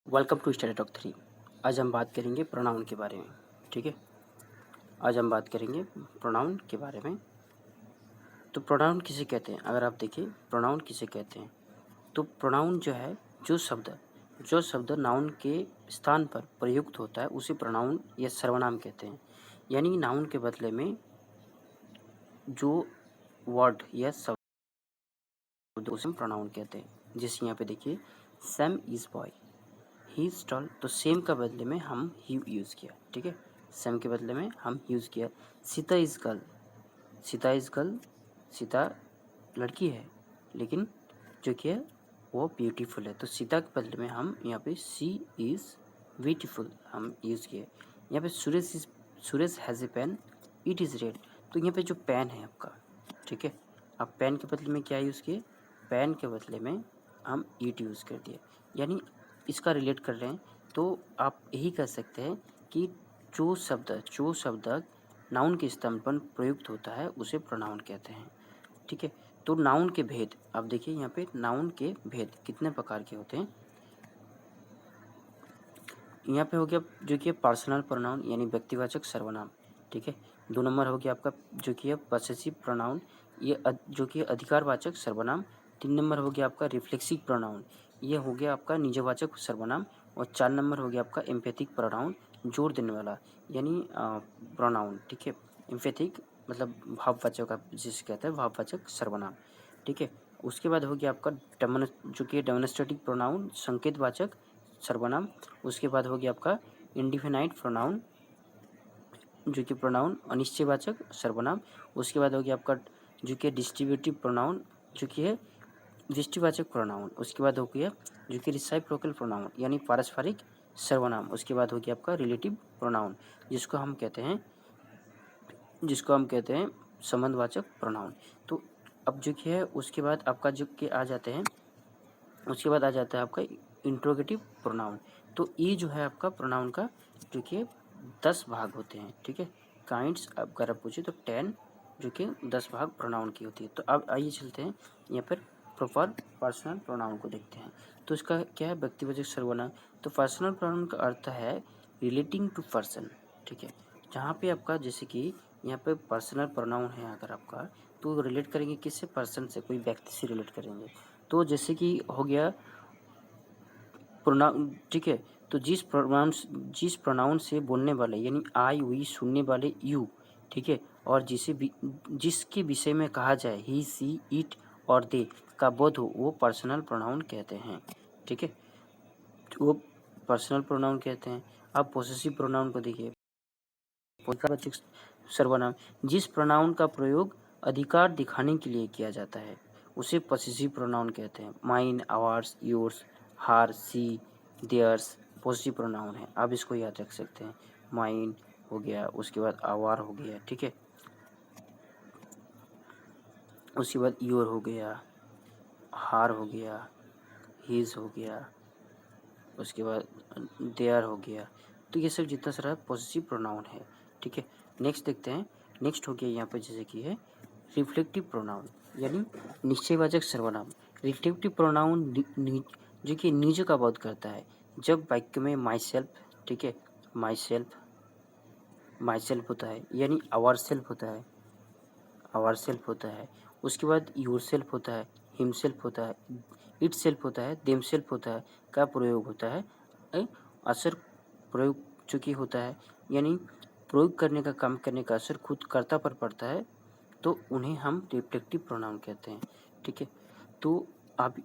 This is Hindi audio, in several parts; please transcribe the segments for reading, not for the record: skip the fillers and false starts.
Welcome to study talk 3। आज हम बात करेंगे प्रोनाउन के बारे में। ठीक है, आज हम बात करेंगे प्रोनाउन के बारे में। तो प्रोनाउन किसे कहते हैं? अगर आप देखिए प्रोनाउन किसे कहते हैं, तो प्रोनाउन जो है जो शब्द नाउन के स्थान पर प्रयुक्त होता है उसे प्रोनाउन या सर्वनाम कहते हैं। यानी नाउन के बदले में जो वर्ड या शब्द उसे प्रोनाउन कहते हैं। जैसे यहाँ पे देखिए Sam is boy, he is tall, तो सेम का बदले में हम ही यूज़ किया। ठीक है, सेम के बदले में हम यूज़ किया। सीता इज गर्ल, सीता लड़की है लेकिन जो कि है वो ब्यूटीफुल है, तो सीता के बदले में हम यहाँ पे सी इज़ ब्यूटीफुल हम यूज़ किए। यहाँ पे Suresh has a pen, it is red, तो यहाँ पे जो पेन है आपका, ठीक है, आप पेन के बदले में क्या यूज़ किए? पेन के बदले में हम इट यूज़ कर दिए। यानी इसका रिलेट कर रहे हैं तो आप यही कह सकते हैं कि जो शब्द नाउन के स्थान पर प्रयुक्त होता है उसे प्रोनाउन कहते हैं। ठीक है, तो नाउन के भेद आप देखिए, यहाँ पे नाउन के भेद कितने प्रकार के होते हैं। यहाँ पे हो गया जो कि पर्सनल प्रोनाउन यानी व्यक्तिवाचक सर्वनाम। ठीक है, 2 नंबर हो गया आपका जो कि है पॉसेसिव प्रोनाउन, ये जो कि अधिकारवाचक सर्वनाम। 3 नंबर हो गया आपका रिफ्लेक्सिव प्रोनाउन, ये हो गया आपका निजवाचक सर्वनाम। और 4 नंबर हो गया आपका एम्पैथिक प्रोनाउन, जोर देने वाला यानी प्रोनाउन। ठीक है, एम्पैथिक मतलब भाववाचक, आप जिसे कहते हैं भाववाचक सर्वनाम। ठीक है, उसके बाद हो गया आपका जो कि डेमोन्स्ट्रेटिव प्रोनाउन, संकेतवाचक सर्वनाम। उसके बाद हो गया आपका इंडिफिनाइट प्रोनाउन जो कि प्रोनाउन अनिश्चयवाचक सर्वनाम। उसके बाद हो गया आपका जो कि डिस्ट्रीब्यूटिव प्रोनाउन जो कि है दृष्टिवाचक प्रोनाउन। उसके बाद हो गया जो कि रिसाइप्रोकल प्रोनाउन यानी पारस्परिक सर्वनाम। उसके बाद हो गया आपका रिलेटिव प्रोनाउन जिसको हम कहते हैं संबंधवाचक प्रोनाउन। तो अब जो कि है उसके बाद आपका जो कि आ जाता है आपका इंट्रोगेटिव प्रोनाउन। तो ये जो है आपका प्रोनाउन का जो कि 10 भाग होते हैं। ठीक है, काइंड्स अगर आप पूछे तो 10 जो कि 10 भाग प्रोनाउन की होती है। तो अब आइए चलते हैं यहाँ पर प्रॉपर पर्सनल प्रोनाउन को देखते हैं। तो इसका क्या है? व्यक्तिवाचक सर्वनाम। तो पर्सनल प्रोनाउन का अर्थ है रिलेटिंग टू पर्सन। ठीक है, जहाँ पे आपका जैसे कि यहाँ पे पर्सनल प्रोनाउन है अगर आपका, तो रिलेट करेंगे किससे? पर्सन से, कोई व्यक्ति से रिलेट करेंगे। तो जैसे कि हो गया प्रोनाउन। ठीक है, तो जिस प्रोनाउन से बोलने वाले यानी आई वी सुनने वाले यू, ठीक है, और जिसके विषय में कहा जाए ही सी इट और दे का बोध हो वो पर्सनल प्रोनाउन कहते हैं। ठीक है, वो पर्सनल प्रोनाउन कहते हैं। अब पोसेसिव प्रोनाउन को देखिए, वाचक सर्वनाम, जिस प्रोनाउन का प्रयोग अधिकार दिखाने के लिए किया जाता है उसे पॉसेसिव प्रोनाउन कहते हैं। माइन, आवर्स, योर्स, हार, सी, देयर्स पॉसेसिव प्रोनाउन है, आप इसको याद रख सकते हैं। माइन हो गया, उसके बाद आवार हो गया, ठीक है, उसके बाद योर हो गया, हार हो गया, हीज हो गया, उसके बाद देयर हो गया। तो ये सब जितना सारा पॉसेसिव प्रोनाउन है। ठीक है, नेक्स्ट देखते हैं। नेक्स्ट हो गया यहाँ पर जैसे कि है रिफ्लेक्टिव प्रोनाउन यानी निश्चयवाचक सर्वनाम। रिफ्लेक्टिव प्रोनाउन जो कि निज का बोध करता है। जब वाक्य में माई सेल्फ, ठीक है, माई सेल्फ होता है यानी आवर सेल्फ होता है, उसके बाद योर सेल्फ होता है, हिम सेल्फ होता है, इट सेल्फ होता है, देम सेल्फ होता है का प्रयोग होता है। असर प्रयोग चूँकि होता है यानी प्रयोग करने का, काम करने का असर खुद कर्ता पर पड़ता है, तो उन्हें हम रिफ्लेक्टिव प्रोनाउन कहते हैं। ठीक है, तो आप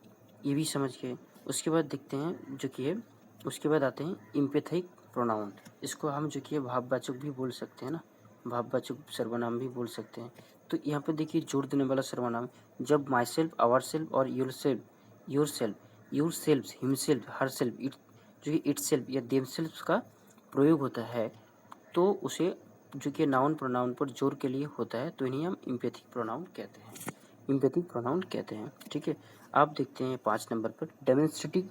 ये भी समझ गए। उसके बाद देखते हैं जो कि है, उसके बाद आते हैं एम्पैथिक प्रोनाउन। इसको हम जो कि है भाववाचक भी बोल सकते हैं ना, भाववाचक सर्वनाम भी बोल सकते हैं। तो यहाँ पे देखिए जोड़ देने वाला सर्वनाम, जब माई सेल्फ, आवर सेल्फ और your self, him self, her self, it जो कि इट सेल्फ या देम सेल्फ का प्रयोग होता है तो उसे जो कि नाउन प्रोनाउन पर जोर के लिए होता है, तो इन्हें हम एम्पैथिक प्रोनाउन कहते हैं। ठीक है, आप देखते हैं 5 नंबर पर डेमोन्स्ट्रेटिव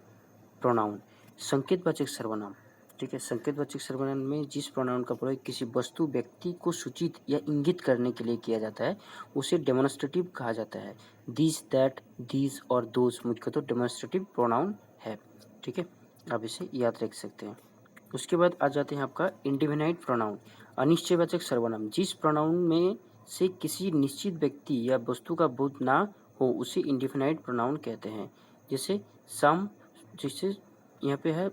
प्रोनाउन, संकेतवाचक सर्वनाम। ठीक है, संकेतवाचक सर्वनाम में जिस प्रोनाउन का प्रयोग किसी वस्तु, व्यक्ति को सूचित या इंगित करने के लिए किया जाता है उसे डेमोन्स्ट्रेटिव कहा जाता है। दिस, दैट, दीज और दोज मुख्यतः डेमोन्स्ट्रेटिव प्रोनाउन है। ठीक है, आप इसे याद रख सकते हैं। उसके बाद आ जाते हैं आपका इंडिफिनाइट प्रोनाउन, अनिश्चयवाचक सर्वनाम। जिस प्रोनाउन में से किसी निश्चित व्यक्ति या वस्तु का बोध ना हो उसे इंडिफिनाइट प्रोनाउन कहते हैं। जैसे सम, जैसे यहाँ पे है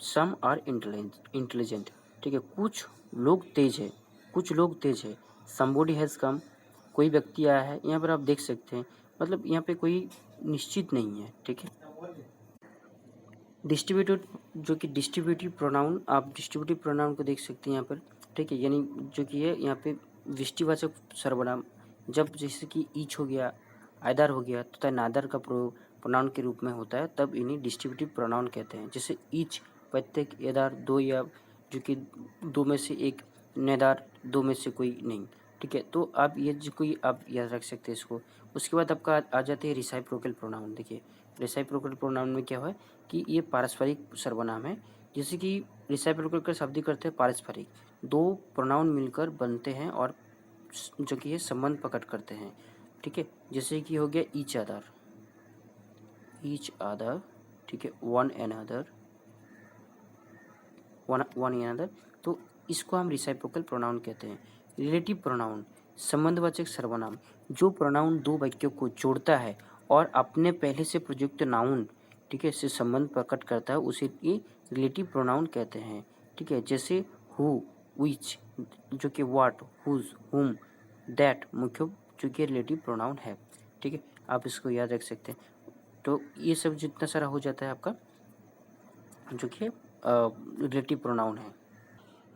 सम आर इंटेलिजेंट, ठीक है, कुछ लोग तेज है, कुछ लोग तेज है। समबॉडी हैज़ कम, कोई व्यक्ति आया है। यहाँ पर आप देख सकते हैं, मतलब यहाँ पे कोई निश्चित नहीं है, ठीक है। डिस्ट्रीब्यूटेड, जो कि डिस्ट्रीब्यूटिव प्रोनाउन, आप डिस्ट्रीब्यूटिव प्रोनाउन को देख सकते हैं यहाँ पर, ठीक है, यानी जो कि है यहाँ पे विष्टिवाचक सर्वनाम, जब जैसे कि ईच हो गया, आइदर हो गया तथा नादर का प्रयोग प्रोनाउन के रूप में होता है, तब इन्हें डिस्ट्रीब्यूटिव प्रोनाउन कहते हैं। जैसे ईच प्रत्येक, एदार दो, या जो कि दो में से एक, नेदार दो में से कोई नहीं, ठीक है। तो आप ये जो कोई आप याद रख सकते हैं इसको। उसके बाद आपका आ जाते हैं रिसाइप्रोकल प्रोनाउन। देखिए रिसाइप्रोकल प्रोनाउन में क्या है कि ये पारस्परिक सर्वनाम है। जैसे कि रिसाइप्रोकल का शाब्दिक अर्थ है पारस्परिक, दो प्रोनाउन मिलकर बनते हैं और जो कि ये संबंध प्रकट करते हैं, ठीक है। जैसे कि हो गया ईच अदर, ईच अदर, ठीक है, वन अनदर, वन अनदर, तो इसको हम रिसाइप्रोकल प्रोनाउन कहते हैं। रिलेटिव प्रोनाउन, संबंधवाचक सर्वनाम, जो प्रोनाउन दो वाक्यों को जोड़ता है और अपने पहले से प्रयुक्त नाउन, ठीक है, से संबंध प्रकट करता है, उसे ये रिलेटिव प्रोनाउन कहते हैं, ठीक है। जैसे हु, विच, जो कि व्हाट, हुज, हुम, दैट मुख्य जो कि रिलेटिव प्रोनाउन है, ठीक है। आप इसको याद रख सकते हैं। तो ये सब जितना सारा हो जाता है आपका जो कि रिलेटिव प्रोनाउन है।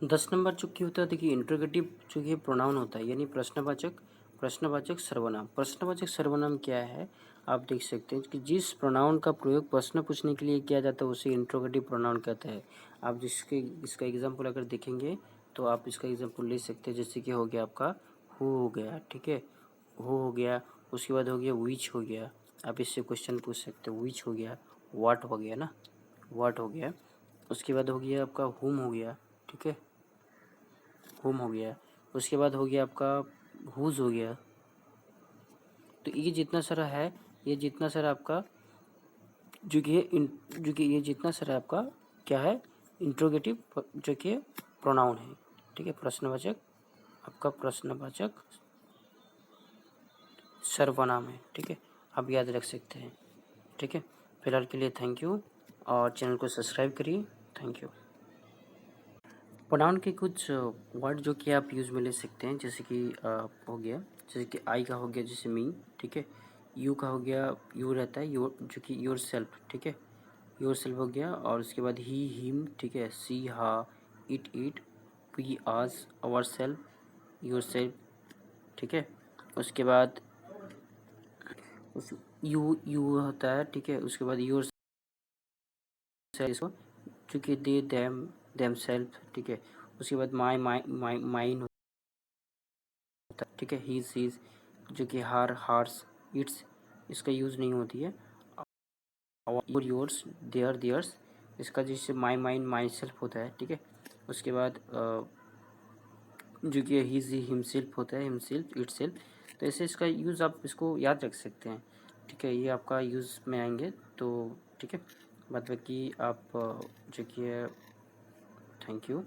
10 नंबर जो कि होता है, देखिए इंट्रोगेटिव जो कि प्रोनाउन होता है, यानी प्रश्नवाचक, प्रश्नवाचक सर्वनाम। प्रश्नवाचक सर्वनाम क्या है, आप देख सकते हैं कि जिस प्रोनाउन का प्रयोग प्रश्न पूछने के लिए किया जाता है उसे इंट्रोगेटिव प्रोनाउन कहते हैं। आप जिसके इसका एग्जाम्पल अगर देखेंगे तो आप इसका एग्जाम्पल ले सकते हैं। जैसे कि हो गया आपका हु हो गया, ठीक है, हु हो गया। उसके बाद हो गया विच हो गया, आप इससे क्वेश्चन पूछ सकते हो, विच हो गया, व्हाट हो गया ना, व्हाट हो गया। उसके बाद हो गया आपका हुम हो गया, ठीक है, होम हो गया। उसके बाद हो गया आपका हुज हो गया। तो ये जितना सारा है, ये जितना सारा आपका जो कि जो कि ये जितना सारा आपका क्या है, इंट्रोगेटिव जो कि प्रोनाउन है, ठीक है, प्रश्नवाचक, आपका प्रश्नवाचक सर्वनाम है, ठीक है। आप याद रख सकते हैं, ठीक है। फिलहाल के लिए थैंक यू, और चैनल को सब्सक्राइब करिए। Thank you. प्रोनाउन के कुछ वर्ड जो कि आप यूज़ में ले सकते हैं, जैसे कि हो गया, जैसे कि आई का हो गया, जैसे मी, ठीक है। यू का हो गया, यू रहता है, योर जो कि योर सेल्फ, ठीक है, योर सेल्फ हो गया। और उसके बाद ही, हिम, ठीक है, she, he, it, we, us, ourselves, yourself, ठीक है। उसके बाद उस यू होता है, ठीक है। उसके बाद योर सेल्फ, जो कि दे, देम सेल्फ, ठीक है। उसके बाद माइन, ठीक है, हीज, हीज, जो कि हार, हार्स, इट्स, इसका यूज़ नहीं होती है। और योर्स, देयर, देयर्स, इसका जिससे माई, माइन, माई सेल्फ होता है, ठीक है। उसके बाद जो कि हीज, हिमसेल्फ होता है, हिमसेल्फ, इट सेल्फ। तो ऐसे इसका यूज़ आप इसको याद रख सकते हैं, ठीक है, ये आपका यूज़ में आएंगे तो, ठीक है। मतलब कि आप जो कि थैंक यू।